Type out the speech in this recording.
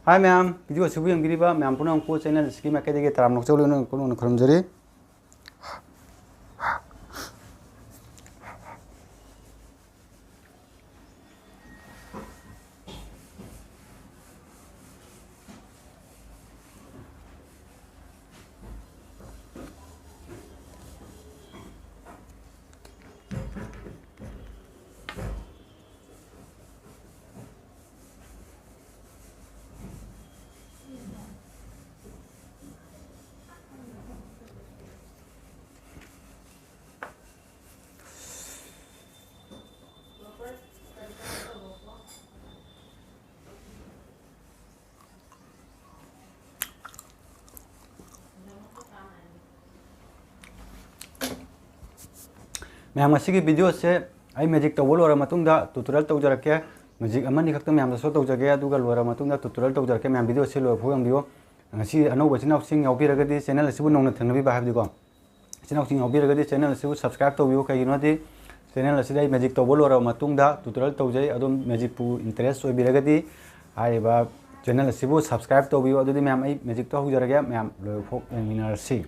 Hai ma'am, video subu yang biri ba ma'am punang ko channel scheme ke dege taram nok chawle no kono kharam jari. Ma'am की वीडियो से आई मैजिक तब लोर ट्यूटोरियल तौजरके मैजिक खत ma'am show तौजगे लोर ट्यूटोरियल तौजरके मैम वीडियो से लोर फोंबियो अनौब चिनाउसिंग चैनल नौना थेंगनबीबा हाइबदिको चिनाउसिंग चैनल सब्सक्राइब तौबियो कईगनोदि चैनल मैजिक तब लोर ट्यूटोरियल तौजै मैजिक इंटरेस्ट होइबिरगदि चैनल सब्सक्राइब तौबियो मैम मैजिक तो हौजरगे मैम लोर फोक येंगिनरसि